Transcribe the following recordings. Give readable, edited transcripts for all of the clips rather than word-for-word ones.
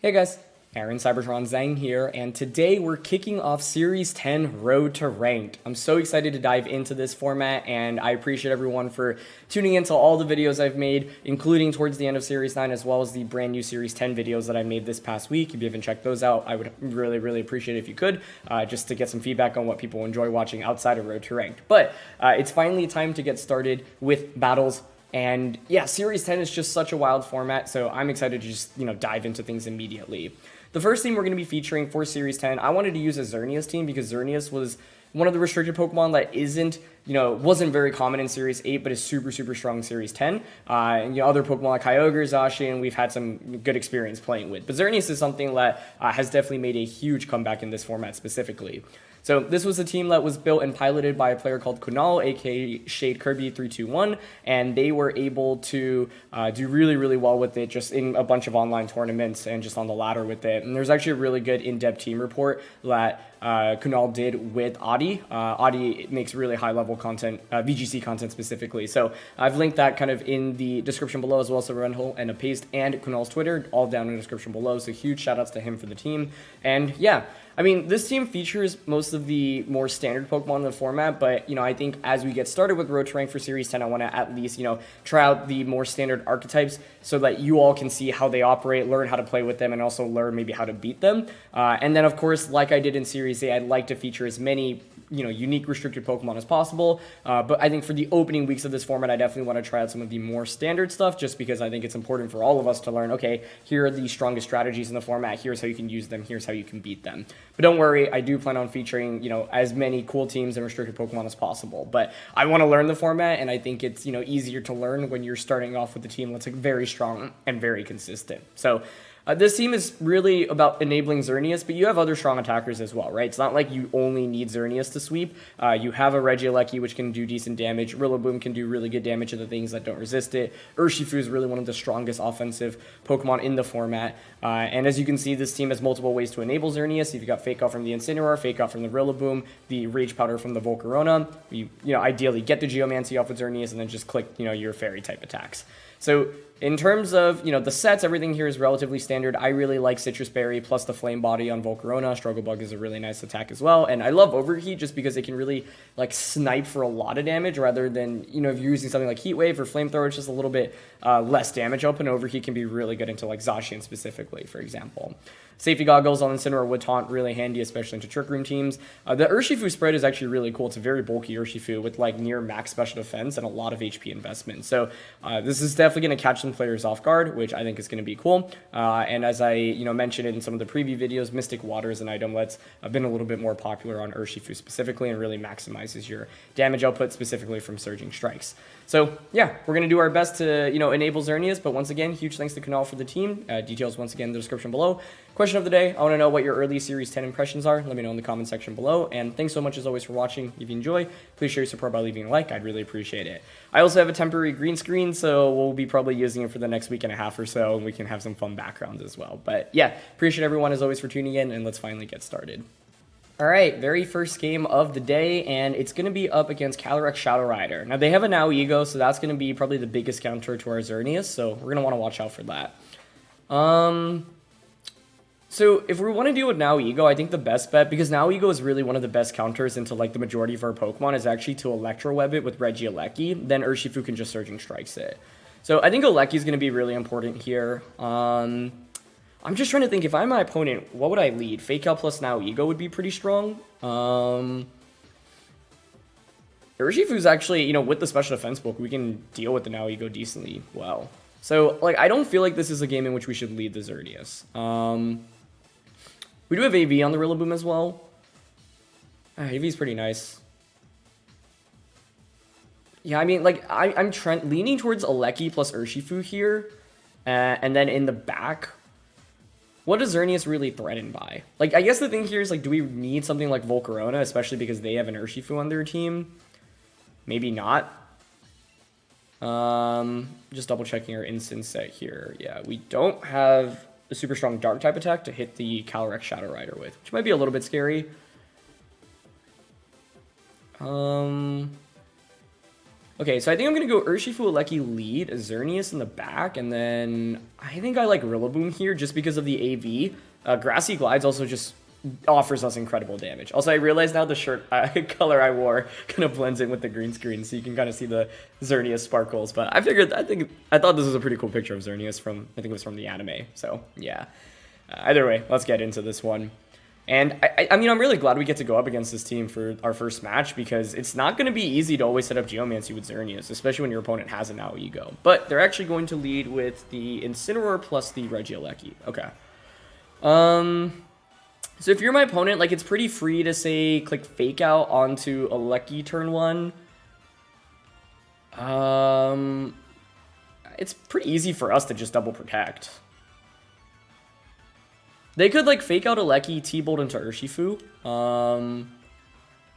Hey guys, Aaron Cybertron Zhang here, and today we're kicking off Series 10 Road to Ranked. I'm so excited to dive into this format, and I appreciate everyone for tuning into all the videos I've made, including towards the end of Series 9, as well as the brand new Series 10 videos that I made this past week. If you haven't checked those out, I would really appreciate it if you could, just to get some feedback on what people enjoy watching outside of Road to Ranked. But it's finally time to get started with battles. And yeah, Series 10 is just such a wild format, so I'm excited to just, dive into things immediately. The first team we're going to be featuring for Series 10, I wanted to use a Xerneas team because Xerneas was one of the restricted Pokemon that wasn't very common in Series 8, but is super strong in Series 10. And other Pokemon like Kyogre, Zacian, we've had some good experience playing with. But Xerneas is something that has definitely made a huge comeback in this format specifically. So this was a team that was built and piloted by a player called Kunal, aka Shade Kirby 321, and they were able to do really well with it just in a bunch of online tournaments and just on the ladder with it. And there's actually a really good in-depth team report that Kunal did with Adi. Adi makes really high-level content, VGC content specifically. So I've linked that kind of in the description below, as well as a rental and a paste and Kunal's Twitter, all down in the description below. So huge shout-outs to him for the team. And yeah, I mean, this team features most of the more standard Pokemon in the format, but, I think as we get started with Road to Rank for Series 10, I want to at least, try out the more standard archetypes so that you all can see how they operate, learn how to play with them, and also learn maybe how to beat them. And then, of course, like I did in Series 8, I'd like to feature as many unique restricted Pokemon as possible. But I think for the opening weeks of this format, I definitely want to try out some of the more standard stuff, just because I think it's important for all of us to learn, okay, here are the strongest strategies in the format, here's how you can use them, here's how you can beat them. But don't worry, I do plan on featuring, as many cool teams and restricted Pokemon as possible. But I want to learn the format, and I think it's, easier to learn when you're starting off with a team that's very strong and very consistent. So this team is really about enabling Xerneas, but you have other strong attackers as well, right? It's not like you only need Xerneas to sweep. You have a Regieleki, which can do decent damage. Rillaboom can do really good damage to the things that don't resist it. Urshifu is really one of the strongest offensive Pokemon in the format. And as you can see, this team has multiple ways to enable Xerneas. You've got Fake Out from the Incineroar, Fake Out from the Rillaboom, the Rage Powder from the Volcarona. You ideally get the Geomancy off with Xerneas and then just click, your Fairy type attacks. So in terms of, the sets, everything here is relatively standard. I really like Citrus Berry plus the Flame Body on Volcarona. Struggle Bug is a really nice attack as well. And I love Overheat just because it can really, snipe for a lot of damage rather than, if you're using something like Heat Wave or Flamethrower, it's just a little bit less damage output. Overheat can be really good into, Zacian specifically, for example. Safety Goggles on Incineroar would taunt really handy, especially into Trick Room teams. The Urshifu spread is actually really cool. It's a very bulky Urshifu with near max special defense and a lot of HP investment. So this is definitely going to catch some players off guard, which I think is going to be cool. And as I mentioned in some of the preview videos, Mystic Water as an item that's been a little bit more popular on Urshifu specifically and really maximizes your damage output specifically from Surging Strikes. So yeah, we're going to do our best to enable Xerneas, but once again, huge thanks to Kunal for the team. Details once again in the description below. Question of the day, I want to know what your early Series 10 impressions are. Let me know in the comment section below. And thanks so much as always for watching. If you enjoy, please share your support by leaving a like. I'd really appreciate it. I also have a temporary green screen, so we'll be probably using it for the next week and a half or so, and we can have some fun backgrounds as well. But yeah, appreciate everyone as always for tuning in, and let's finally get started. All right, very first game of the day, and it's going to be up against Calyrex Shadow Rider. Now, they have a Nihilego, so that's going to be probably the biggest counter to our Xerneas, so we're going to want to watch out for that. So if we want to deal with Nihilego, I think the best bet, because Nihilego is really one of the best counters into the majority of our Pokemon, is actually to Electro-Web it with Regieleki, then Urshifu can just Surging Strikes it. So I think Eleki is going to be really important here. I'm just trying to think, if I'm my opponent, what would I lead? Fake Out plus Nihilego would be pretty strong. Urshifu's actually, with the special defense book, we can deal with the Nihilego decently well. So, I don't feel like this is a game in which we should lead the Xerneas. We do have AV on the Rillaboom as well. AV's pretty nice. Yeah, I mean, I'm leaning towards Eleki plus Urshifu here. And then in the back, what is Xerneas really threatened by? I guess the thing here is, do we need something like Volcarona, especially because they have an Urshifu on their team? Maybe not. Just double checking our instance set here. Yeah, we don't have a super strong Dark type attack to hit the Calyrex Shadow Rider with, which might be a little bit scary. Okay, so I think I'm going to go Urshifu, Aleki lead, Xerneas in the back, and then I think I like Rillaboom here just because of the AV. Grassy Glides also just offers us incredible damage. Also, I realize now the shirt color I wore kind of blends in with the green screen, so you can kind of see the Xerneas sparkles. But I thought this was a pretty cool picture of Xerneas from, I think it was from the anime. So, yeah. Either way, let's get into this one. And I mean, I'm really glad we get to go up against this team for our first match because it's not going to be easy to always set up Geomancy with Xerneas, especially when your opponent has an Now Ego. But they're actually going to lead with the Incineroar plus the Regieleki. Okay. So if you're my opponent, like, it's pretty free to say click Fake Out onto Aleki turn 1. It's pretty easy for us to just double protect. They could, like, Fake Out Aleki, T-Bolt into Urshifu.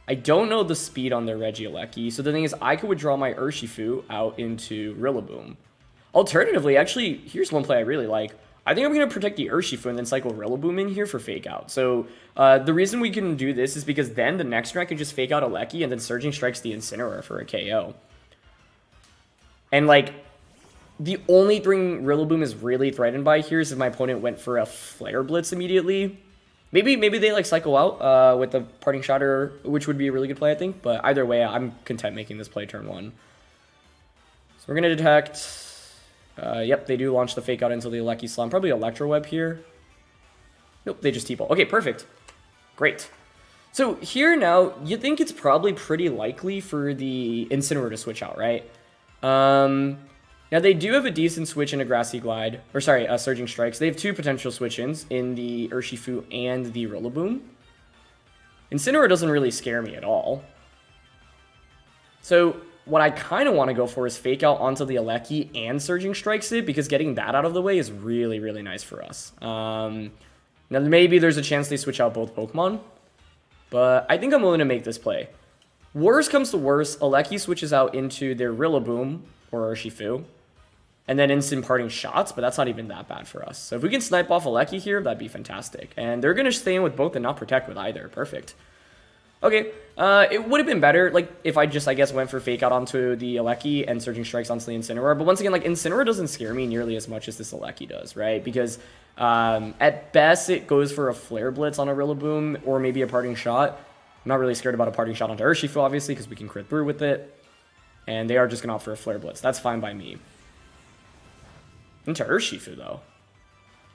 I don't know the speed on their Regieleki, so the thing is, I could withdraw my Urshifu out into Rillaboom. Alternatively, actually, here's one play I really like. I think I'm going to protect the Urshifu and then cycle Rillaboom in here for Fake Out. So, the reason we can do this is because then the next turn I can just Fake Out Aleki and then Surging Strikes the Incineroar for a KO. And, like, the only thing Rillaboom is really threatened by here is if my opponent went for a Flare Blitz immediately. Maybe they like cycle out with the Parting Shot, which would be a really good play, I think. But either way, I'm content making this play turn 1. So we're going to detect. Yep, they do launch the Fake Out into the Aleki Slime. Probably Electro Web here. Nope, they just T-Bolt. Okay, perfect. Great. So here now, you think it's probably pretty likely for the Incineroar to switch out, right? Now, they do have a decent switch in a Grassy Glide. Or, sorry, Surging Strikes. They have 2 potential switch-ins in the Urshifu and the Rillaboom. Incineroar doesn't really scare me at all. So, what I kind of want to go for is Fake Out onto the Aleki and Surging Strikes it, because getting that out of the way is really, really nice for us. Now, maybe there's a chance they switch out both Pokemon, but I think I'm willing to make this play. Worst comes to worst, Aleki switches out into their Rillaboom, or Urshifu, and then instant Parting Shots, but that's not even that bad for us. So if we can snipe off Aleki here, that'd be fantastic. And they're going to stay in with both and not protect with either. Perfect. Okay, it would have been better, like, if I just, I guess, went for Fake Out onto the Aleki and Surging Strikes onto the Incineroar. But once again, like, Incineroar doesn't scare me nearly as much as this Aleki does, right? Because at best, it goes for a Flare Blitz on a Rillaboom or maybe a Parting Shot. I'm not really scared about a Parting Shot onto Urshifu, obviously, because we can crit through with it. And they are just going to offer a Flare Blitz. That's fine by me. Into Urshifu, though.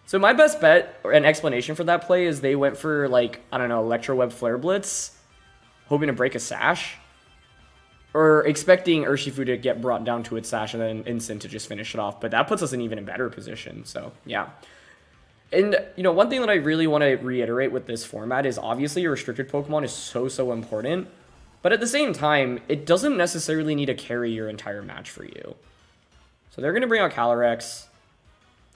So my best bet, or an explanation for that play, is they went for, like, I don't know, Electro Web Flare Blitz, hoping to break a Sash, or expecting Urshifu to get brought down to its Sash and then Instant to just finish it off. But that puts us in even a better position, so yeah. And, you know, one thing that I really want to reiterate with this format is obviously your restricted Pokemon is so important. But at the same time, it doesn't necessarily need to carry your entire match for you. So they're going to bring out Calyrex.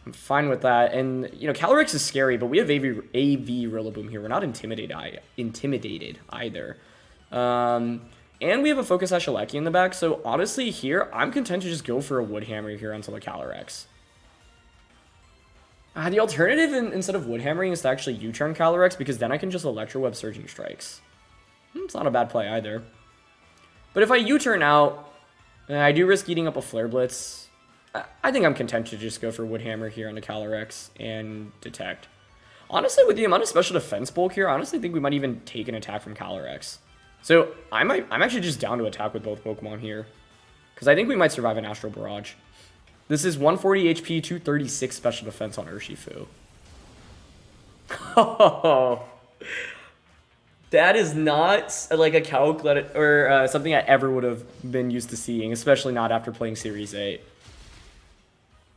I'm fine with that. And, you know, Calyrex is scary, but we have AV Rillaboom here. We're not intimidated either. And we have a Focus Sash Aleki in the back. So honestly, here, I'm content to just go for a Wood Hammer here onto the Calyrex. The alternative instead of Wood Hammering is to actually U-turn Calyrex, because then I can just Electro Web Surging Strikes. It's not a bad play either. But if I U-turn out, and I do risk eating up a Flare Blitz, I think I'm content to just go for Wood Hammer here on the Calyrex and detect. Honestly, with the amount of special defense bulk here, I honestly think we might even take an attack from Calyrex. So I'm actually just down to attack with both Pokemon here, because I think we might survive an Astral Barrage. This is 140 HP, 236 special defense on Urshifu. Oh. That is not like a calc or something I ever would have been used to seeing, especially not after playing Series 8.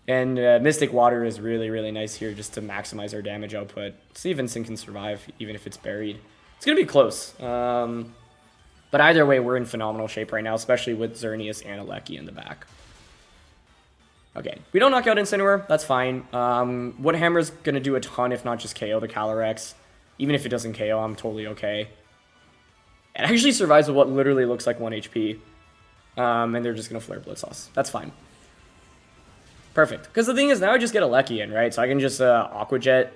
And Mystic Water is really, really nice here just to maximize our damage output. See if Vincent can survive, even if it's buried. It's going to be close. But either way, we're in phenomenal shape right now, especially with Xerneas and Aleki in the back. Okay, we don't knock out Incineroar. That's fine. Wood Hammer's going to do a ton, if not just KO the Calyrex. Even if it doesn't KO, I'm totally okay. It actually survives with what literally looks like 1 HP. And they're just going to Flare Blitz us. That's fine. Perfect. Because the thing is, now I just get Aleki in, right? So I can just Aqua Jet.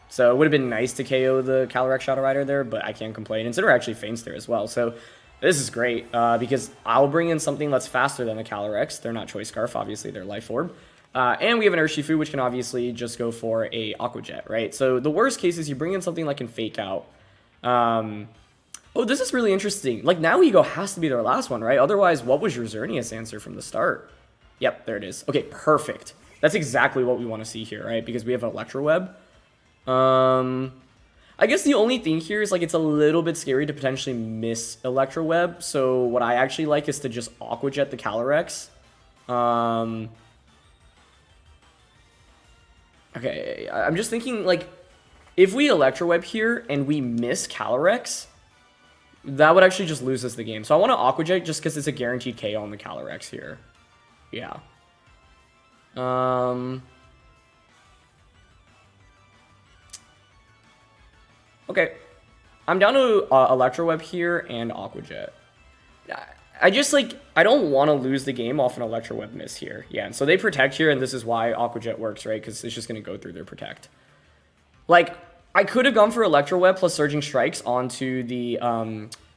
So it would have been nice to KO the Calyrex Shadow Rider there, but I can't complain. Incineroar actually faints there as well. So This is great because I'll bring in something that's faster than the Calyrex. They're not Choice Scarf, obviously, they're Life Orb. And we have an Urshifu, which can obviously just go for a Aqua Jet, right? So the worst case is you bring in something like can Fake Out. Oh, this is really interesting. Like, Nihilego has to be their last one, right? Otherwise, what was your Xerneas answer from the start? Yep, there it is. Okay, perfect. That's exactly what we want to see here, right? Because we have an Electro Web. I guess the only thing here is, like, it's a little bit scary to potentially miss Electro Web. So what I actually like is to just Aqua Jet the Calyrex. Okay, I'm just thinking, like, if we Electro Web here and we miss Calyrex, that would actually just lose us the game. So I want to Aqua Jet just because it's a guaranteed KO on the Calyrex here. Yeah. Okay. I'm down to Electro Web here and Aqua Jet. I just, like, I don't want to lose the game off an Electro Web miss here. Yeah, and so they Protect here, and this is why Aqua Jet works, right? Because it's just going to go through their Protect. Like, I could have gone for Electro Web plus Surging Strikes onto the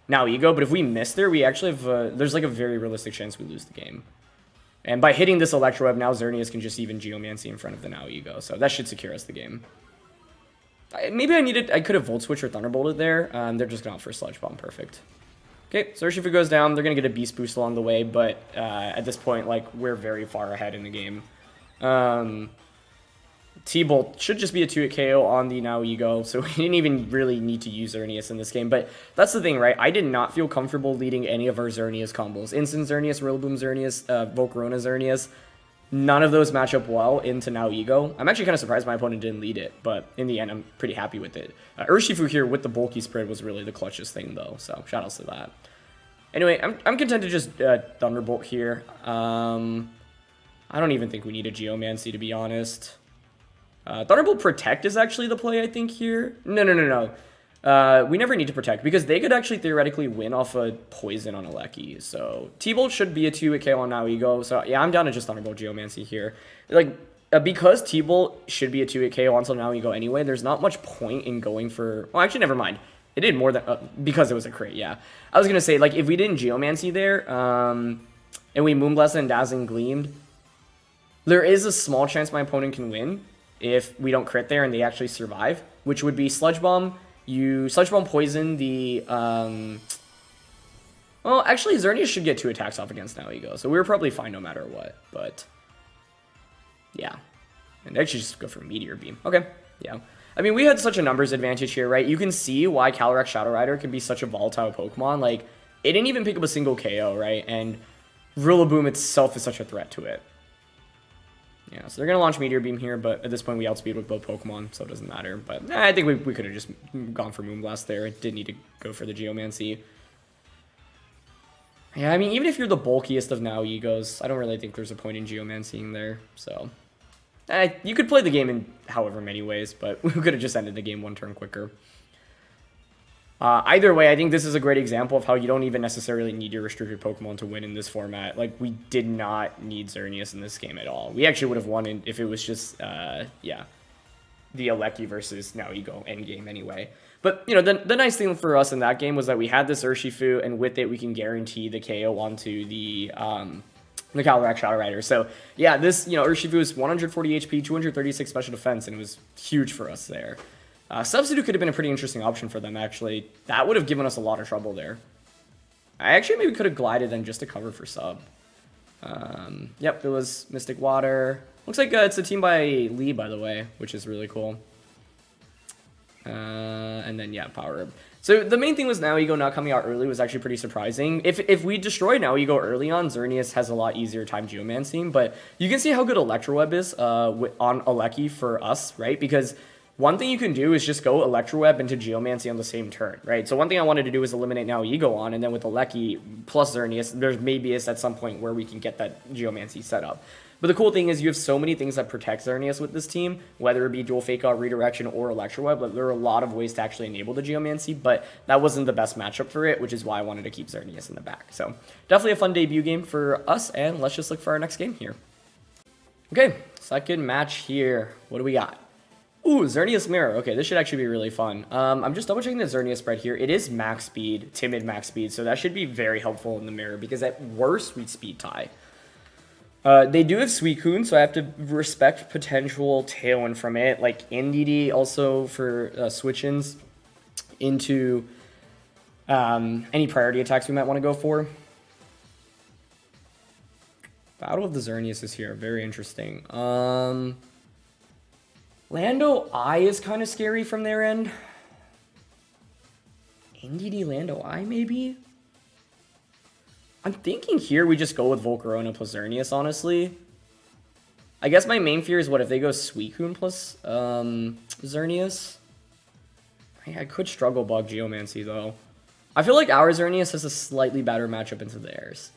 Nihilego, but if we miss there, we actually have, there's like a very realistic chance we lose the game. And by hitting this Electro Web, now Xerneas can just even Geomancy in front of the Nihilego, so that should secure us the game. Maybe I could have Volt Switch or Thunderbolted there. They're just going for Sludge Bomb, perfect. Okay, so Urshifu goes down, they're going to get a Beast Boost along the way, but at this point, like, we're very far ahead in the game. T-Bolt should just be a 2-hit KO on the Nihilego, so we didn't even really need to use Xerneas in this game. But that's the thing, right? I did not feel comfortable leading any of our Xerneas combos. Instant Xerneas, Rillaboom Xerneas, Volcarona Xerneas. None of those match up well into Nihilego. I'm actually kind of surprised my opponent didn't lead it, but in the end, I'm pretty happy with it. Urshifu here with the bulky spread was really the clutchest thing, though, so shoutouts to that. Anyway, I'm content to just Thunderbolt here. I don't even think we need a Geomancy, to be honest. Thunderbolt Protect is actually the play, I think, here. No. We never need to Protect, because they could actually theoretically win off a Poison on Xerneas. So T-Bolt should be a 2-hit KO on Nihilego. So yeah, I'm down to just Thunderbolt Geomancy here. Like, because T-Bolt should be a 2-hit KO until Nihilego anyway, there's not much point in going for... Well, actually, never mind. It did more than... because it was a crit, yeah. I was going to say, like, if we didn't Geomancy there, and we Moonblast and Dazzling Gleamed, there is a small chance my opponent can win if we don't crit there and they actually survive, which would be Sludge Bomb. You Sludge Bomb Poison the... Well, actually, Xerneas should get 2 attacks off against Nihilego, so we were probably fine no matter what, but... Yeah. And actually just go for Meteor Beam. Okay, yeah. I mean, we had such a numbers advantage here, right? You can see why Calyrex Shadow Rider can be such a volatile Pokemon. Like, it didn't even pick up a single KO, right? And Rillaboom itself is such a threat to it. Yeah, so they're going to launch Meteor Beam here, but at this point we outspeed with both Pokemon, so it doesn't matter. But I think we could have just gone for Moonblast there. It didn't need to go for the Geomancy. Yeah, I mean, even if you're the bulkiest of Nihilegos, I don't really think there's a point in Geomancying there. So, you could play the game in however many ways, but we could have just ended the game 1 turn quicker. Either way, I think this is a great example of how you don't even necessarily need your restricted Pokemon to win in this format. Like, we did not need Xerneas in this game at all. We actually would have won if it was just, yeah, the Gieleki versus Nihilego endgame anyway. But, you know, the nice thing for us in that game was that we had this Urshifu, and with it, we can guarantee the KO onto the Calyrex Shadow Rider. So, yeah, this, you know, Urshifu is 140 HP, 236 special defense, and it was huge for us there. Substitute could have been a pretty interesting option for them, actually. That would have given us a lot of trouble there. I actually maybe could have glided them just to cover for sub. Yep, it was Mystic Water. Looks like it's a team by Lee, by the way, which is really cool. And then, yeah, Power Herb. So the main thing was Nihilego not coming out early was actually pretty surprising. If we destroy Nihilego early on, Xerneas has a lot easier time Geomancing, but you can see how good Electro Web is on Gieleki for us, right? Because one thing you can do is just go Electro Web into Geomancy on the same turn, right? So one thing I wanted to do was eliminate Nihilego on, and then with Gieleki plus Xerneas, there's maybe at some point where we can get that Geomancy set up. But the cool thing is you have so many things that protect Xerneas with this team, whether it be Dual Fake Out, Redirection, or Electro Web. Like, there are a lot of ways to actually enable the Geomancy, but that wasn't the best matchup for it, which is why I wanted to keep Xerneas in the back. So definitely a fun debut game for us, and let's just look for our next game here. Okay, second match here. What do we got? Ooh, Xerneas Mirror. Okay, this should actually be really fun. I'm just double checking the Xerneas spread here. It is max speed, timid max speed, so that should be very helpful in the mirror because at worst, we'd speed tie. They do have Suicune, so I have to respect potential Tailwind from it. Like Indeede also for switch-ins into any priority attacks we might want to go for. Battle of the Xerneas is here. Very interesting. Landorus-I is kind of scary from their end. Indeede Landorus-I, maybe? I'm thinking here we just go with Volcarona plus Xerneas, honestly. I guess my main fear is what if they go Suicune plus Xerneas? I could struggle bug Geomancy, though. I feel like our Xerneas has a slightly better matchup into theirs.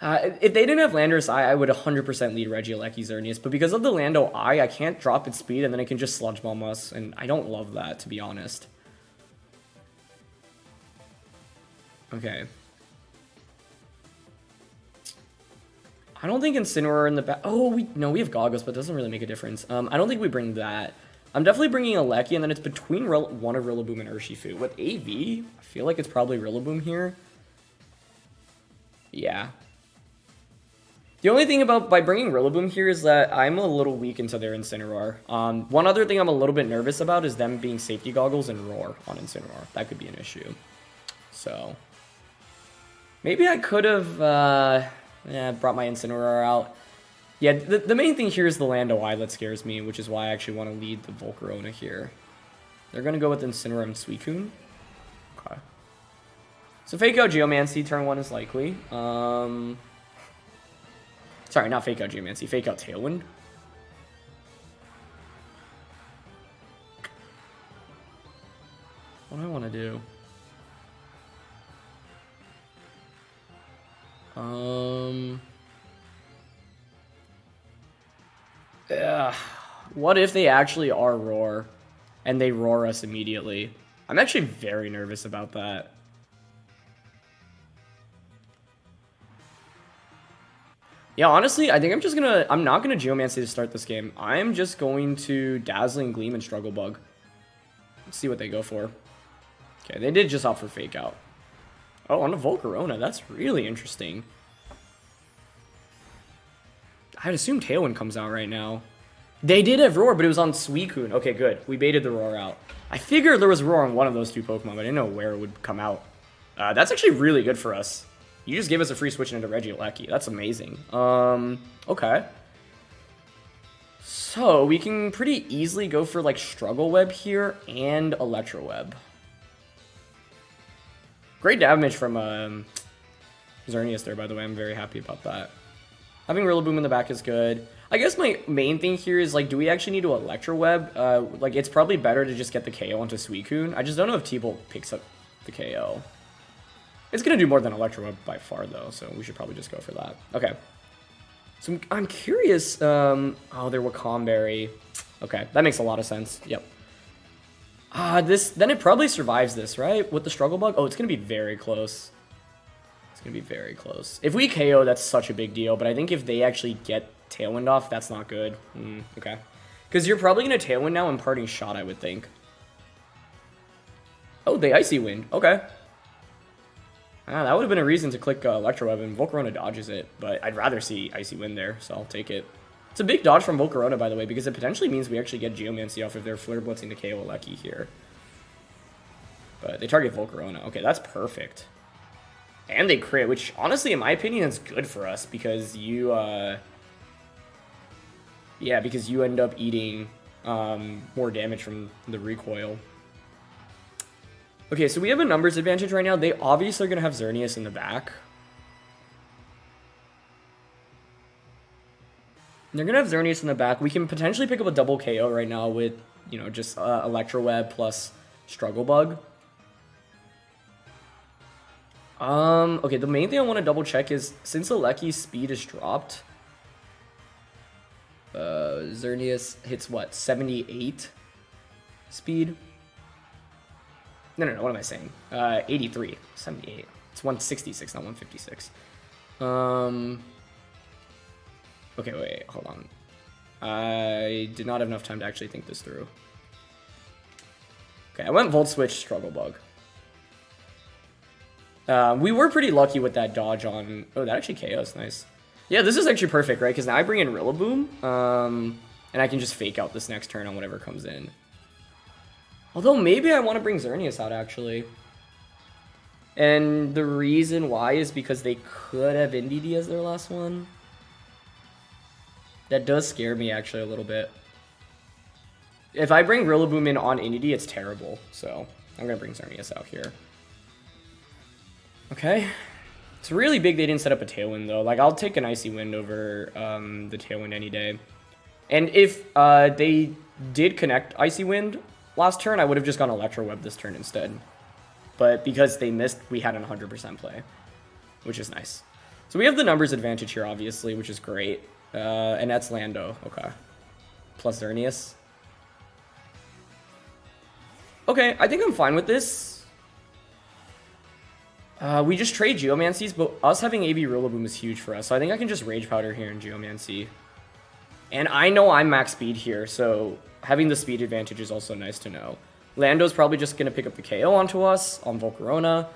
If they didn't have Landorus-I, I would 100% lead Regieleki Xerneas, but because of the Landorus-I, I can't drop its speed, and then it can just Sludge Bomb us, and I don't love that, to be honest. Okay. I don't think Incineroar in the back. Oh, we have Goggles, but it doesn't really make a difference. I don't think we bring that. I'm definitely bringing Xerneas, and then it's between one of Rillaboom and Urshifu. With AV, I feel like it's probably Rillaboom here. Yeah. The only thing by bringing Rillaboom here is that I'm a little weak into their Incineroar. One other thing I'm a little bit nervous about is them being Safety Goggles and Roar on Incineroar. That could be an issue. So, maybe I could have brought my Incineroar out. Yeah, the main thing here is the Landorus-I that scares me, which is why I actually want to lead the Volcarona here. They're going to go with Incineroar and Suicune. Okay. So Fake Out Geomancy, turn 1 is likely. Sorry, not Fake Out Geomancy, Fake Out Tailwind. What do I want to do? What if they actually are Roar and they roar us immediately? I'm actually very nervous about that. Yeah, honestly, I think I'm not gonna Geomancy to start this game. I'm just going to Dazzling Gleam and Struggle Bug. Let's see what they go for. Okay, they did just opt for Fake Out. Oh, on a Volcarona, that's really interesting. I'd assume Tailwind comes out right now. They did have Roar, but it was on Suicune. Okay, good. We baited the Roar out. I figured there was Roar on one of those two Pokemon, but I didn't know where it would come out. That's actually really good for us. You just gave us a free switch into Regieleki. That's amazing. Okay. So, we can pretty easily go for, like, Struggle Web here and Electro Web. Great damage from Xerneas there, by the way. I'm very happy about that. Having Rillaboom in the back is good. I guess my main thing here is, like, do we actually need to Electro Web? Like, it's probably better to just get the KO onto Suicune. I just don't know if T-Bolt picks up the KO. It's going to do more than Electro Web by far, though, so we should probably just go for that. Okay. So I'm curious. Oh, they're Wakandberry. Okay, that makes a lot of sense. Yep. Then it probably survives this, right? With the Struggle Bug? Oh, it's going to be very close. It's going to be very close. If we KO, that's such a big deal, but I think if they actually get Tailwind off, that's not good. Okay. Because you're probably going to Tailwind now and Parting Shot, I would think. Oh, they Icy Wind. Okay. That would have been a reason to click Electro Web, and Volcarona dodges it, but I'd rather see Icy Wind there, so I'll take it. It's a big dodge from Volcarona, by the way, because it potentially means we actually get Geomancy off if they're Flare Blitzing to KO Lecky here. But they target Volcarona. Okay, that's perfect. And they crit, which, honestly, in my opinion, is good for us, because you, yeah, because you end up eating more damage from the recoil. Okay, so we have a numbers advantage right now. They obviously are going to have Xerneas in the back. They're going to have Xerneas in the back. We can potentially pick up a double KO right now with, you know, just Electro Web plus Struggle Bug. Okay, the main thing I want to double check is, since Aleki's speed is dropped, Xerneas hits what, 78 speed? No, what am I saying? 83, 78. It's 166, not 156. Okay, wait, hold on. I did not have enough time to actually think this through. Okay, I went Volt Switch, Struggle Bug. We were pretty lucky with that dodge on... Oh, that actually KOs. Nice. Yeah, this is actually perfect, right? Because now I bring in Rillaboom, and I can just fake out this next turn on whatever comes in. Although, maybe I want to bring Xerneas out, actually. And the reason why is because they could have Indeede as their last one. That does scare me, actually, a little bit. If I bring Rillaboom in on Indeede, it's terrible. So, I'm going to bring Xerneas out here. Okay. It's really big they didn't set up a Tailwind, though. Like, I'll take an Icy Wind over the Tailwind any day. And if they did connect Icy Wind last turn, I would have just gone Electro Web this turn instead. But because they missed, we had an 100% play, which is nice. So we have the numbers advantage here, obviously, which is great. And that's Lando. Okay. Plus Xerneas. Okay, I think I'm fine with this. We just trade Geomancies, but us having AV Rillaboom is huge for us. So I think I can just Rage Powder here in Geomancy. And I know I'm max speed here, so having the speed advantage is also nice to know. Lando's probably just going to pick up the KO onto us on Volcarona.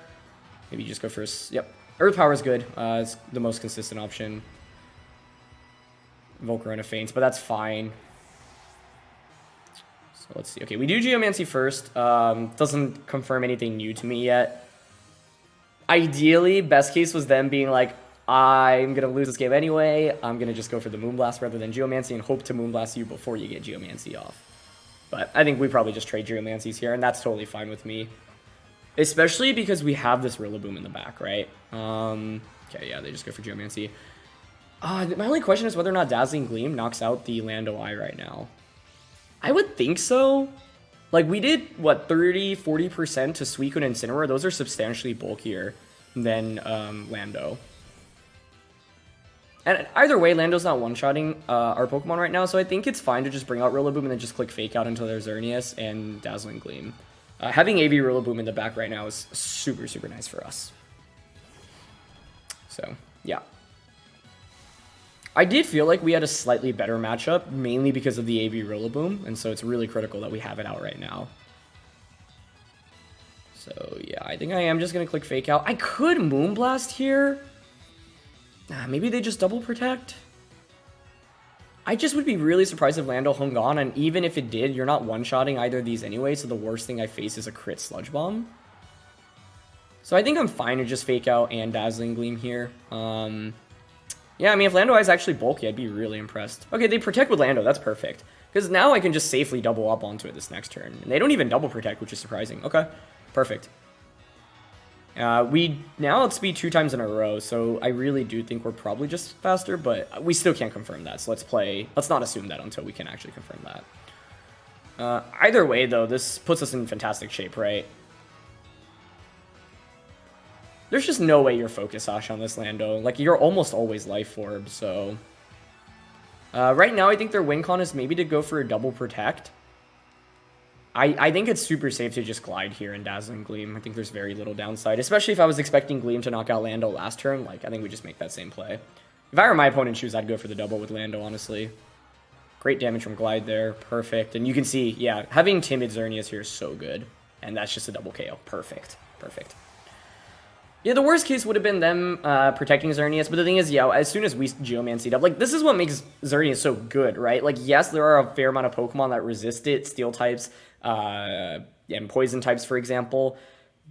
Maybe just go first. Yep. Earth Power is good. It's the most consistent option. Volcarona faints, but that's fine. So let's see. Okay, we do Geomancy first. Doesn't confirm anything new to me yet. Ideally, best case was them being like, I'm going to lose this game anyway. I'm going to just go for the Moonblast rather than Geomancy and hope to Moonblast you before you get Geomancy off. But I think we probably just trade Geomancies here, and that's totally fine with me. Especially because we have this Rillaboom in the back, right? Okay, yeah, they just go for Geomancy. My only question is whether or not Dazzling Gleam knocks out the Landorus-I right now. I would think so. Like, we did, what, 30-40% to Suicune and Incineroar? Those are substantially bulkier than Lando. And either way, Lando's not one-shotting our Pokemon right now, so I think it's fine to just bring out Rillaboom and then just click Fake Out until there's Xerneas and Dazzling Gleam. Having AV Rillaboom in the back right now is super, super nice for us. So, yeah. I did feel like we had a slightly better matchup, mainly because of the AV Rillaboom, and so it's really critical that we have it out right now. So, yeah, I think I am just going to click Fake Out. I could Moonblast here. Maybe they just double protect. I just would be really surprised if Lando hung on, and even if it did, you're not one-shotting either of these anyway, so the worst thing I face is a crit Sludge Bomb. So I think I'm fine to just Fake Out and Dazzling Gleam here. Yeah, I mean, if Landorus is actually bulky, I'd be really impressed. Okay, they protect with Lando, that's perfect. Because now I can just safely double up onto it this next turn. And they don't even double protect, which is surprising. Okay, perfect. We now outspeed 2 times in a row, so I really do think we're probably just faster, but we still can't confirm that. So let's not assume that until we can actually confirm that. Either way, though, this puts us in fantastic shape, right? There's just no way you're focused, Ash, on this Lando. Like, you're almost always Life Orb, so... right now, I think their win con is maybe to go for a double protect. I think it's super safe to just glide here in Dazzling Gleam. I think there's very little downside, especially if I was expecting Gleam to knock out Lando last turn. Like, I think we just make that same play. If I were my opponent's shoes, I'd go for the double with Lando, honestly. Great damage from Glide there. Perfect. And you can see, yeah, having Timid Xerneas here is so good. And that's just a double KO. Perfect. Perfect. Yeah, the worst case would have been them protecting Xerneas, but the thing is, yeah, as soon as we Geomancied up, like, this is what makes Xerneas so good, right? Like, yes, there are a fair amount of Pokemon that resist it, Steel types, and Poison types, for example,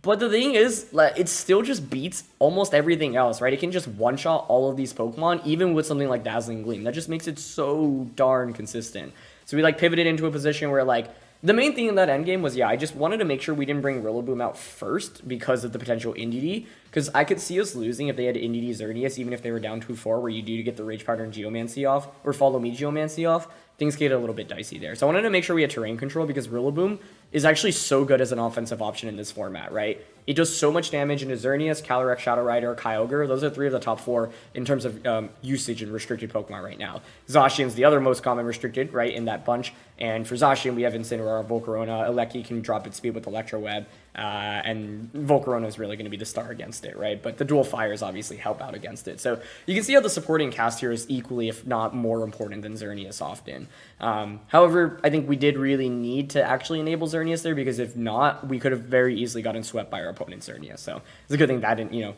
but the thing is, it still just beats almost everything else, right? It can just one-shot all of these Pokemon, even with something like Dazzling Gleam. That just makes it so darn consistent. So we, like, pivoted into a position where, like, the main thing in that endgame was, yeah, I just wanted to make sure we didn't bring Rillaboom out first because of the potential Indeede, because I could see us losing if they had Indeede Xerneas, even if they were down 2-4, where you do to get the Rage Powder and Geomancy off, or Follow Me Geomancy off. Things get a little bit dicey there. So I wanted to make sure we had terrain control because Rillaboom is actually so good as an offensive option in this format, right? It does so much damage into Xerneas, Calyrex, Shadow Rider, Kyogre. Those are 3 of the top 4 in terms of usage in restricted Pokemon right now. Zacian's the other most common restricted, right, in that bunch. And for Zacian, we have Incineroar, Volcarona. Gieleki can drop its speed with Electro Web. And Volcarona is really going to be the star against it, right? But the dual fires obviously help out against it. So you can see how the supporting cast here is equally, if not more important than Xerneas often. him. However, I think we did really need to actually enable Xerneas there, because if not, we could have very easily gotten swept by our opponent's Xerneas. So it's a good thing that didn't,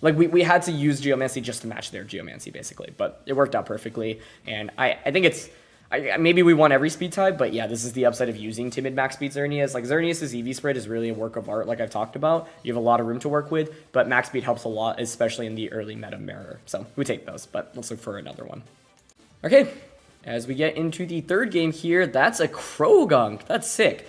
like we had to use Geomancy just to match their Geomancy, basically. But it worked out perfectly, and I think it's... maybe we won every speed type, but yeah, this is the upside of using timid max speed Xerneas. Like, Xerneas' EV spread is really a work of art, like I've talked about. You have a lot of room to work with, but max speed helps a lot, especially in the early meta mirror. So we take those, but let's look for another one. Okay, as we get into the third game here, that's a Croagunk. That's sick.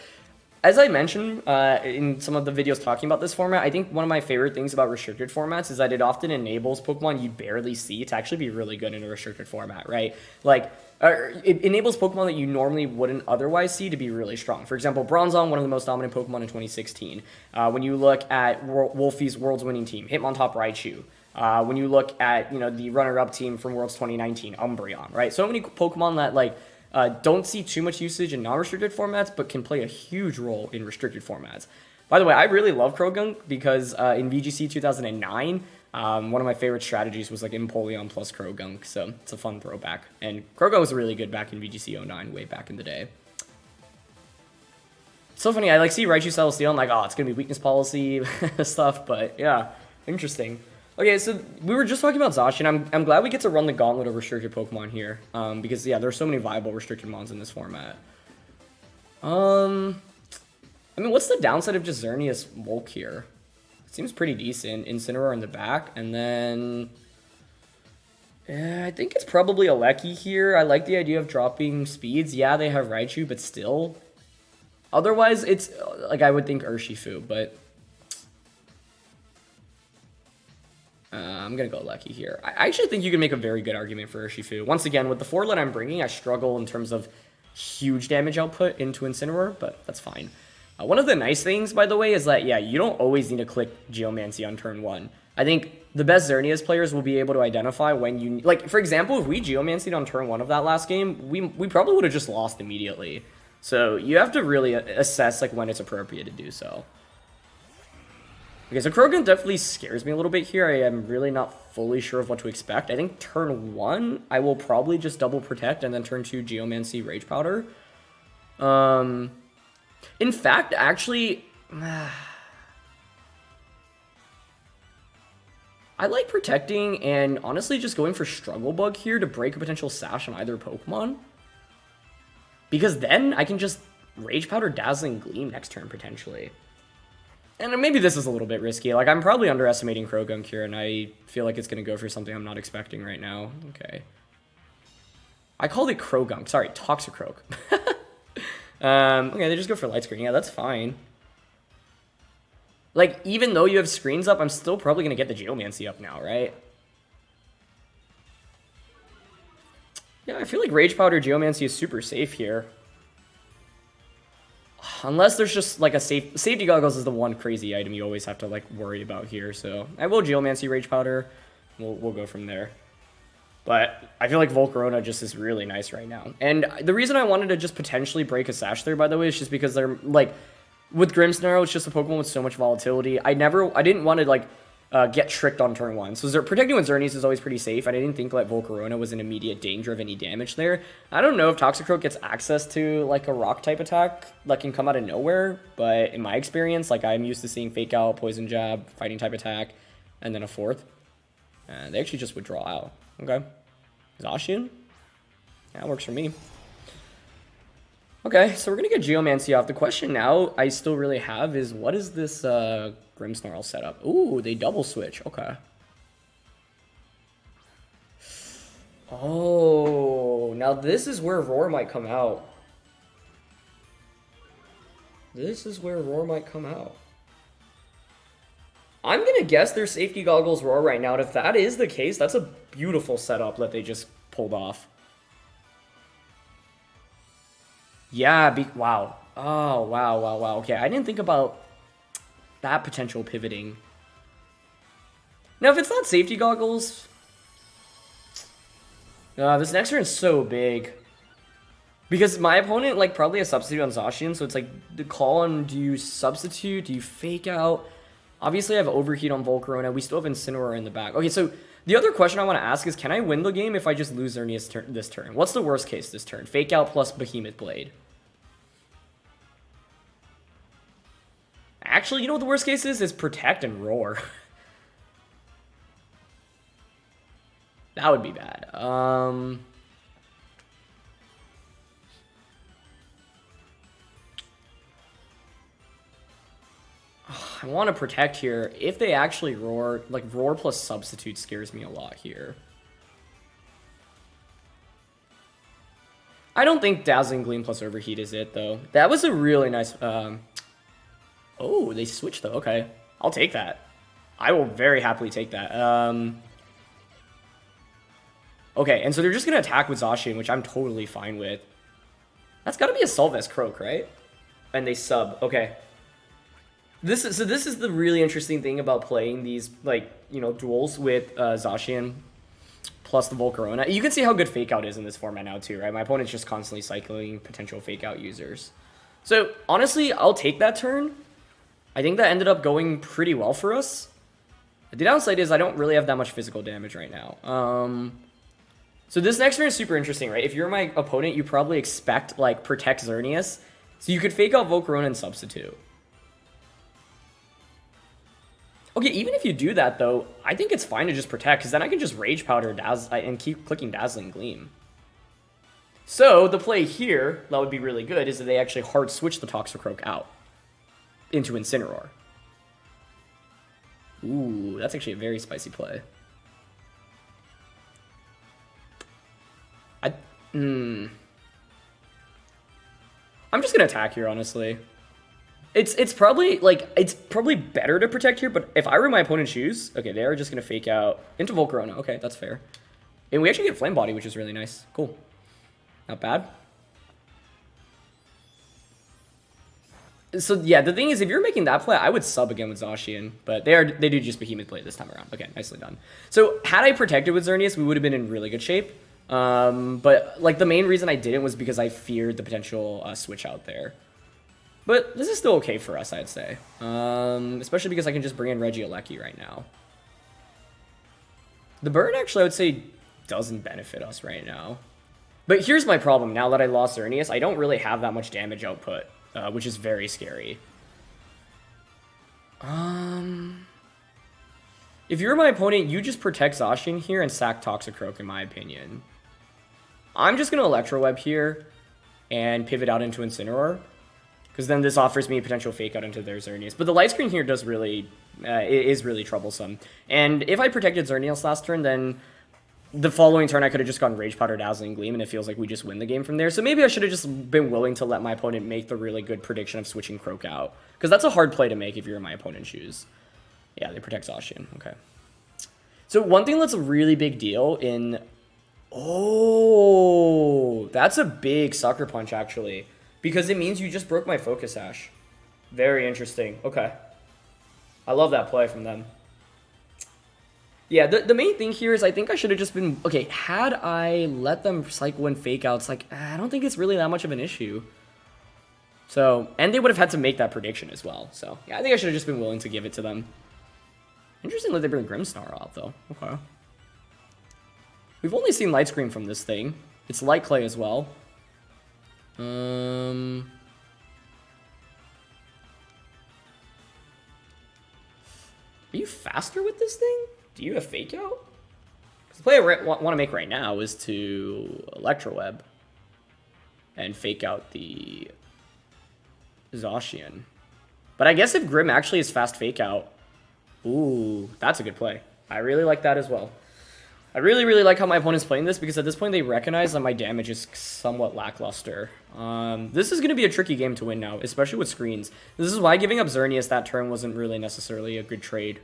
As I mentioned in some of the videos talking about this format, I think one of my favorite things about restricted formats is that it often enables Pokemon you barely see to actually be really good in a restricted format, right? Like, it enables Pokemon that you normally wouldn't otherwise see to be really strong. For example, Bronzong, one of the most dominant Pokemon in 2016. When you look at Wolfie's World's winning team, Hitmontop Raichu. When you look at, the runner-up team from Worlds 2019, Umbreon, right? So many Pokemon that, like, don't see too much usage in non-restricted formats, but can play a huge role in restricted formats. By the way, I really love Croagunk because in VGC 2009, one of my favorite strategies was like Empoleon plus Croagunk, so it's a fun throwback. And Croagunk was really good back in VGC 09, way back in the day. It's so funny, I see Raichu Celesteela, I'm like, oh, it's gonna be weakness policy stuff, but yeah, interesting. Okay, so we were just talking about Zacian. I'm glad we get to run the gauntlet of restricted Pokemon here, because yeah, there's so many viable restricted mons in this format. I mean, what's the downside of just Xerneas Volk here? It seems pretty decent. Incineroar in the back, and then I think it's probably a Lecky here. I like the idea of dropping speeds. Yeah, they have Raichu, but still. Otherwise, it's like I would think Urshifu, but I'm going to go Lecky here. I actually think you can make a very good argument for Urshifu. Once again, with the 4-let I'm bringing, I struggle in terms of huge damage output into Incineroar, but that's fine. One of the nice things, by the way, is that, yeah, you don't always need to click Geomancy on turn 1. I think the best Xerneas players will be able to identify when you... Like, for example, if we Geomancied on turn 1 of that last game, we probably would have just lost immediately. So you have to really assess, like, when it's appropriate to do so. Okay, so Croagunk definitely scares me a little bit here. I am really not fully sure of what to expect. I think turn 1, I will probably just double protect, and then turn 2, Geomancy Rage Powder. In fact, actually, I like protecting and honestly just going for Struggle Bug here to break a potential Sash on either Pokemon. Because then I can just Rage Powder Dazzling Gleam next turn, potentially. And maybe this is a little bit risky. Like, I'm probably underestimating Croagunk here, and I feel like it's going to go for something I'm not expecting right now. Okay. I called it Croagunk. Sorry, Toxicroak. Okay, they just go for Light Screen. Yeah, that's fine. Like, even though you have screens up, I'm still probably going to get the Geomancy up now, right? Yeah, I feel like Rage Powder Geomancy is super safe here. Unless there's just, like, a Safety Goggles is the one crazy item you always have to, like, worry about here. So, I will Geomancy Rage Powder. We'll go from there. But I feel like Volcarona just is really nice right now. And the reason I wanted to just potentially break a Sash there, by the way, is just because they're, like, with Grimmsnarl, it's just a Pokemon with so much volatility. I didn't want to, like, get tricked on turn 1. So protecting with Xerneas is always pretty safe. I didn't think that Volcarona was in immediate danger of any damage there. I don't know if Toxicroak gets access to, like, a rock-type attack that can come out of nowhere. But in my experience, like, I'm used to seeing Fake Out, Poison Jab, Fighting-type attack, and then a 4th. And they actually just withdraw out. Okay. Zacian? That works for me. Okay, so we're going to get Geomancy off. The question now I still really have is, what is this Grimmsnarl setup? Ooh, they double switch. Okay. Oh, now this is where Roar might come out. This is where Roar might come out. I'm going to guess their Safety Goggles Roar right now, and if that is the case, that's a beautiful setup that they just pulled off. Yeah, wow. Oh, wow. Okay, I didn't think about that potential pivoting. Now, if it's not Safety Goggles... this next turn is so big. Because my opponent, like, probably a substitute on Zacian, so it's like, the call on, do you substitute, do you Fake Out? Obviously, I have Overheat on Volcarona. We still have Incineroar in the back. Okay, so The other question I want to ask is, can I win the game if I just lose Xerneas this turn? What's the worst case this turn? Fake Out plus Behemoth Blade. Actually, you know what the worst case is? Is Protect and Roar. That would be bad. I want to Protect here. If they actually Roar, like Roar plus Substitute scares me a lot here. I don't think Dazzling Gleam plus Overheat is it, though. That was a really nice... Oh, they switched, though. Okay. I'll take that. I will very happily take that. Okay, and so they're just going to attack with Zacian, which I'm totally fine with. That's got to be a Solvest-Croak, right? And they sub. Okay. This is the really interesting thing about playing these, like, you know, duels with Zacian plus the Volcarona. You can see how good Fake Out is in this format now, too, right? My opponent's just constantly cycling potential Fake Out users. So, honestly, I'll take that turn. I think that ended up going pretty well for us. The downside is I don't really have that much physical damage right now. So this next turn is super interesting, right? If you're my opponent, you probably expect, like, Protect Xerneas. So you could Fake Out Volcarona and Substitute. Okay, even if you do that, though, I think it's fine to just Protect, because then I can just Rage Powder and keep clicking Dazzling Gleam. So the play here, that would be really good, is that they actually hard switch the Toxicroak out into Incineroar. Ooh, that's actually a very spicy play. I'm just gonna attack here, honestly. It's probably better to Protect here, but if I were in my opponent's shoes, okay, they are just gonna Fake Out into Volcarona. Okay, that's fair. And we actually get Flame Body, which is really nice. Cool. Not bad. So yeah, the thing is, if you're making that play, I would sub again with Zacian, but they do just Behemoth Blade this time around. Okay, nicely done. So had I protected with Xerneas, we would have been in really good shape. But like the main reason I didn't was because I feared the potential switch out there. But this is still okay for us, I'd say. Especially because I can just bring in Regieleki right now. The burn actually, I would say, doesn't benefit us right now. But here's my problem. Now that I lost Xerneas, I don't really have that much damage output, which is very scary. If you're my opponent, you just protect Zacian here and sack Toxicroak, in my opinion. I'm just going to Electro Web here and pivot out into Incineroar, because then this offers me a potential Fake Out into their Xerneas. But the light screen here does really, is really troublesome. And if I protected Xerneas last turn, then the following turn I could have just gone Rage Powder, Dazzling Gleam, and it feels like we just win the game from there. So maybe I should have just been willing to let my opponent make the really good prediction of switching Croak out, because that's a hard play to make if you're in my opponent's shoes. Yeah, they protect Zacian. Okay. So one thing that's a really big deal in... Oh, that's a big Sucker Punch, actually. Because it means you just broke my Focus Sash. Very interesting. Okay. I love that play from them. Yeah, the main thing here is I think I should have just been... Okay, had I let them cycle in Fake Outs, like, I don't think it's really that much of an issue. So, and they would have had to make that prediction as well. So, yeah, I think I should have just been willing to give it to them. Interesting that they bring Grimmsnarl out, though. Okay. We've only seen Light Screen from this thing. It's Light Clay as well. Are you faster with this thing? Do you have Fake Out? Because the play I want to make right now is to Electro Web and Fake Out the Zacian. But I guess if Grimm actually is fast Fake Out, ooh, that's a good play. I really like that as well. I really, really like how my opponent's playing this, because at this point they recognize that my damage is somewhat lackluster. This is going to be a tricky game to win now, especially with screens. This is why giving up Xerneas that turn wasn't really necessarily a good trade.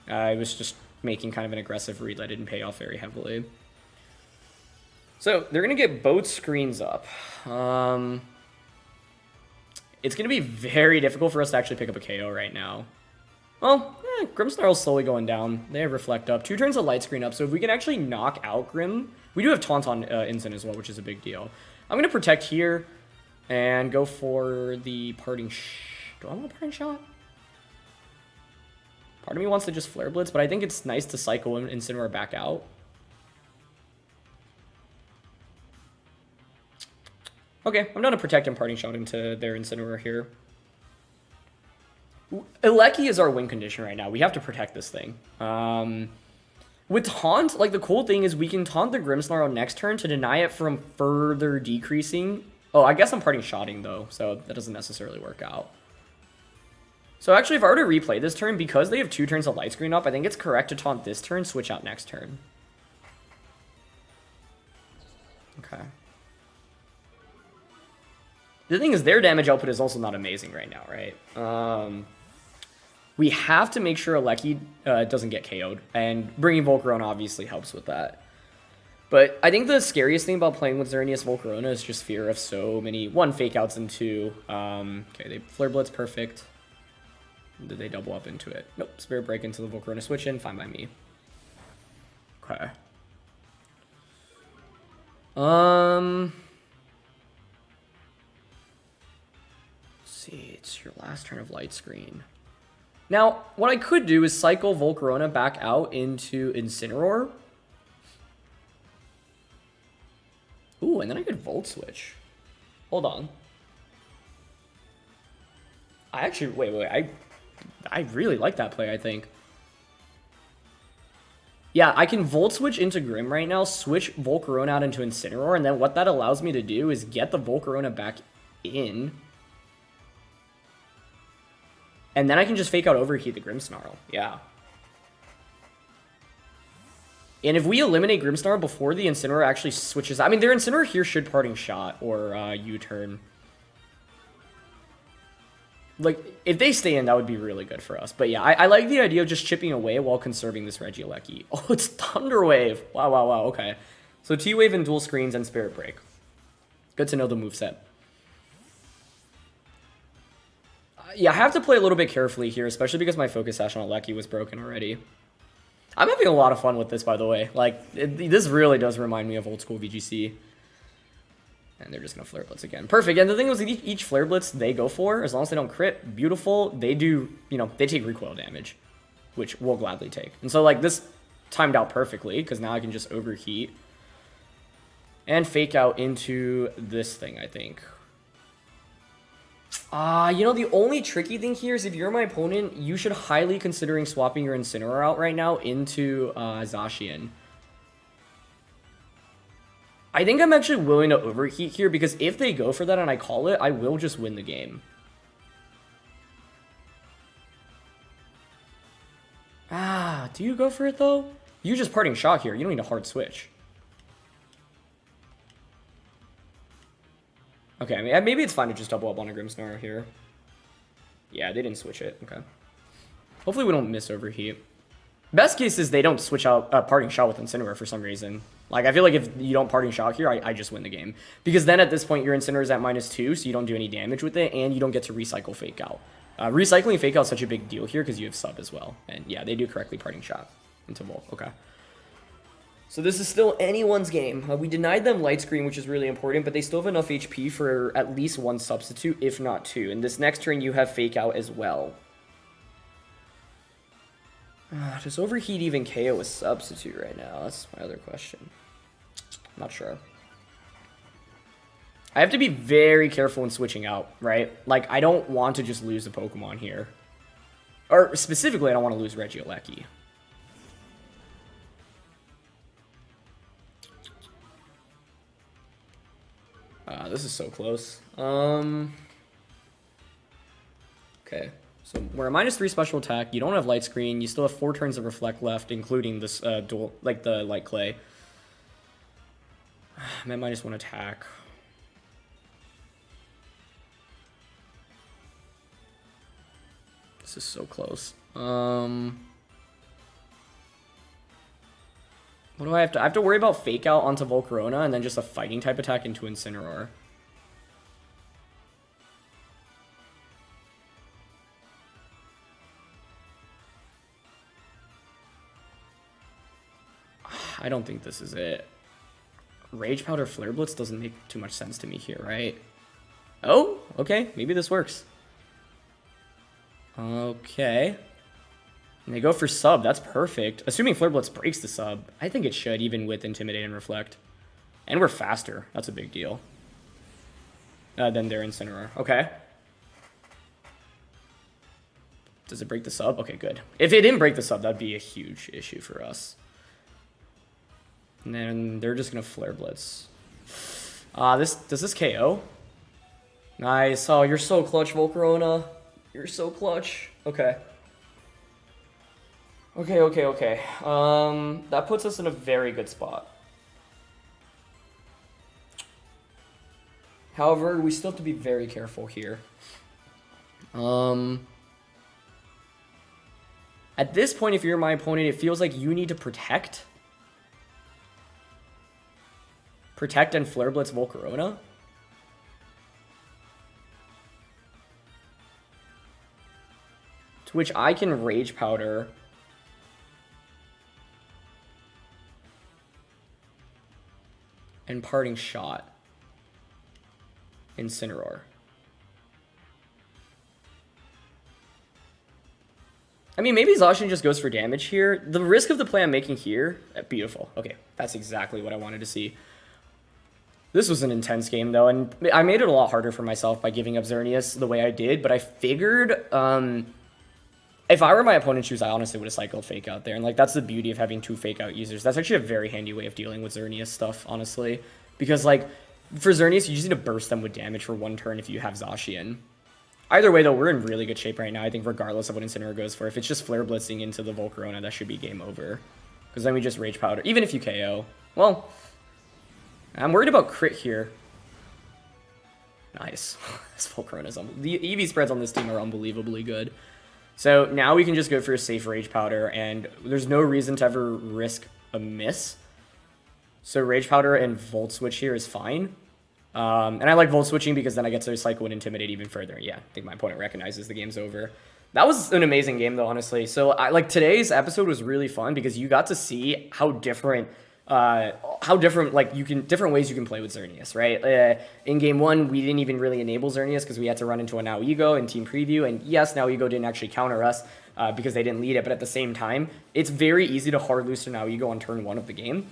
I was just making kind of an aggressive read that didn't pay off very heavily. So they're going to get both screens up. It's going to be very difficult for us to actually pick up a KO right now. Well, Grimmsnarl's slowly going down. They have Reflect up. 2 turns of Light Screen up, so if we can actually knock out Grimm... We do have Taunt on Incin as well, which is a big deal. I'm going to Protect here and go for the Parting... Do I want a Parting Shot? Part of me wants to just Flare Blitz, but I think it's nice to cycle Incineroar back out. Okay, I'm going to Protect and Parting Shot into their Incineroar here. Gieleki is our win condition right now. We have to protect this thing. With Taunt, like the cool thing is we can taunt the Grimmsnarl next turn to deny it from further decreasing. Oh, I guess I'm Parting Shotting though, so that doesn't necessarily work out. So actually, if I were to replay this turn, because they have 2 turns of Light Screen up, I think it's correct to taunt this turn, switch out next turn. Okay. The thing is, their damage output is also not amazing right now, right? We have to make sure Gieleki doesn't get KO'd, and bringing Volcarona obviously helps with that. But I think the scariest thing about playing with Xerneas Volcarona is just fear of so many, 1, fake outs, and 2, okay, they Flare Blitz, perfect. Did they double up into it? Nope, Spirit Break into the Volcarona switch in, fine by me. Okay. Let's see, it's your last turn of Light Screen. Now, what I could do is cycle Volcarona back out into Incineroar. Ooh, and then I could Volt Switch. Hold on. I actually, wait, I really like that play, I think. Yeah, I can Volt Switch into Grimm right now, switch Volcarona out into Incineroar, and then what that allows me to do is get the Volcarona back in. And then I can just fake out Overheat the Grimmsnarl. Yeah. And if we eliminate Grimmsnarl before the Incineroar actually switches... I mean, their Incineroar here should Parting Shot or U-turn. Like, if they stay in, that would be really good for us. But yeah, I like the idea of just chipping away while conserving this Regieleki. Oh, it's Thunder Wave. Wow, wow, wow. Okay. So T-Wave and Dual Screens and Spirit Break. Good to know the moveset. Yeah, I have to play a little bit carefully here, especially because my Focus Sash on Gieleki was broken already. I'm having a lot of fun with this, by the way. Like, this really does remind me of old school VGC. And they're just going to Flare Blitz again. Perfect. And the thing is, each Flare Blitz they go for, as long as they don't crit, beautiful, they do, you know, they take recoil damage, which we'll gladly take. And so, like, this timed out perfectly, because now I can just Overheat and fake out into this thing, I think. You know, the only tricky thing here is if you're my opponent, you should highly considering swapping your Incineroar out right now into Zacian. I think I'm actually willing to Overheat here, because if they go for that and I call it, I will just win the game. Do you go for it though? You just Parting Shot here. You don't need a hard switch. Okay, I mean, maybe it's fine to just double up on a Grimmsnarl here. Yeah, they didn't switch it. Okay. Hopefully we don't miss Overheat. Best case is they don't switch out Parting Shot with Incineroar for some reason. Like, I feel like if you don't Parting Shot here, I just win the game. Because then at this point, your Incineroar is at -2, so you don't do any damage with it, and you don't get to recycle Fake Out. Recycling Fake Out is such a big deal here because you have sub as well. And yeah, they do correctly Parting Shot into Volt. Okay. So this is still anyone's game. We denied them Light Screen, which is really important, but they still have enough HP for at least 1 substitute, if not 2. And this next turn, you have Fake Out as well. Does Overheat even KO a substitute right now? That's my other question. I'm not sure. I have to be very careful when switching out, right? Like, I don't want to just lose a Pokemon here. Or specifically, I don't want to lose Regieleki. This is so close. Okay. So we're a -3 special attack. You don't have Light Screen. You still have 4 turns of Reflect left, including this dual, like the Light Clay. I'm at -1 attack. This is so close. What do I have to? I have to worry about Fake Out onto Volcarona and then just a Fighting type attack into Incineroar. I don't think this is it. Rage Powder Flare Blitz doesn't make too much sense to me here, right? Oh, okay. Maybe this works. Okay. And they go for sub. That's perfect. Assuming Flare Blitz breaks the sub. I think it should, even with Intimidate and Reflect. And we're faster. That's a big deal. Than their Incineroar. Okay. Does it break the sub? Okay, good. If it didn't break the sub, that'd be a huge issue for us. And then they're just going to Flare Blitz. Does this KO? Nice. Oh, you're so clutch, Volcarona. You're so clutch. Okay. Okay. That puts us in a very good spot. However, we still have to be very careful here. At this point, if you're my opponent, it feels like you need to protect. Protect and Flare Blitz Volcarona. To which I can Rage Powder. And Parting Shot. Incineroar. I mean, maybe Zacian just goes for damage here. The risk of the play I'm making here, beautiful. Okay, that's exactly what I wanted to see. This was an intense game, though, and I made it a lot harder for myself by giving up Xerneas the way I did, but I figured if I were my opponent's shoes, I honestly would have cycled Fake Out there, and like that's the beauty of having two Fake Out users. That's actually a very handy way of dealing with Xerneas stuff, honestly, because like for Xerneas, you just need to burst them with damage for one turn if you have Zacian. Either way, though, we're in really good shape right now, I think, regardless of what Incineroar goes for. If it's just Flare Blitzing into the Volcarona, that should be game over. Because then we just Rage Powder. Even if you KO. Well, I'm worried about crit here. Nice. This Volcarona's the EV spreads on this team are unbelievably good. So now we can just go for a safe Rage Powder, and there's no reason to ever risk a miss. So Rage Powder and Volt Switch here is fine. And I like Volt Switching because then I get to Cycle and Intimidate even further. Yeah, I think my opponent recognizes the game's over. That was an amazing game, though, honestly. So like today's episode was really fun because you got to see how different like different ways you can play with Xerneas, right? In game one, we didn't even really enable Xerneas because we had to run into a Nihilego in team preview, and yes, Nihilego didn't actually counter us because they didn't lead it, but at the same time, it's very easy to hard lose to Nihilego on turn one of the game.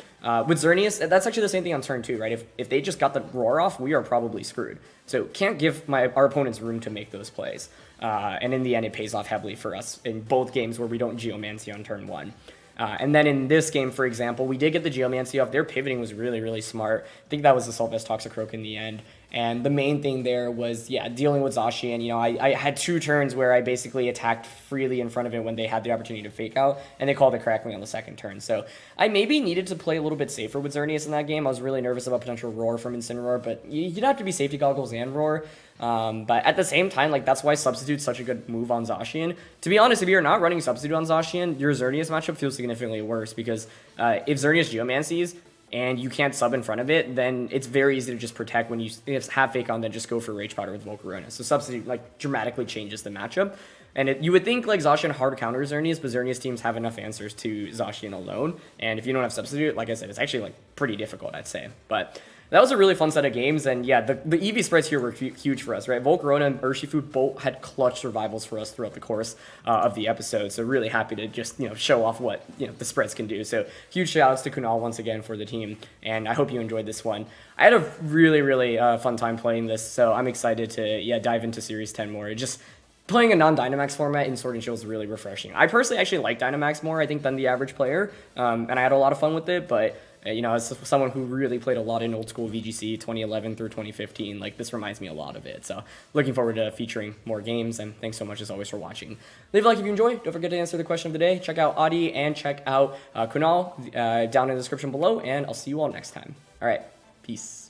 With Xerneas, that's actually the same thing on turn two, right? If they just got the roar off, we are probably screwed. So can't give our opponents room to make those plays. And in the end, it pays off heavily for us in both games where we don't Geomancy on turn one. And then in this game, for example, we did get the Geomancy off. Their pivoting was really, really smart. I think that was the Solvest Toxicroak in the end. And the main thing there was, yeah, dealing with Zacian. You know, I had two turns where I basically attacked freely in front of it when they had the opportunity to Fake Out, and they called it correctly on the second turn. So I maybe needed to play a little bit safer with Xerneas in that game. I was really nervous about potential Roar from Incineroar, but you'd have to be safety goggles and Roar. But at the same time, like that's why Substitute's such a good move on Zacian. To be honest, if you're not running Substitute on Zacian, your Xerneas matchup feels significantly worse because if Xerneas Geomancies and you can't sub in front of it, then it's very easy to just protect when you have Fake On, then just go for Rage Powder with Volcarona. So Substitute like dramatically changes the matchup. And you would think like Zacian hard counters Xerneas, but Xerneas teams have enough answers to Zacian alone. And if you don't have Substitute, like I said, it's actually like pretty difficult, I'd say. But that was a really fun set of games, and yeah, the EV spreads here were huge for us, right? Volcarona and Urshifu both had clutch survivals for us throughout the course of the episode, so really happy to just, show off what, the spreads can do. So huge shout-outs to Kunal once again for the team, and I hope you enjoyed this one. I had a really, really fun time playing this, so I'm excited to, dive into Series 10 more. Just playing a non-Dynamax format in Sword and Shield is really refreshing. I personally actually like Dynamax more, I think, than the average player, and I had a lot of fun with it, but as someone who really played a lot in old school VGC 2011 through 2015, like this reminds me a lot of it. So looking forward to featuring more games, and thanks so much as always for watching. Leave a like if you enjoyed. Don't forget to answer the question of the day. Check out Adi and check out Kunal down in the description below, and I'll see you all next time. All right, peace.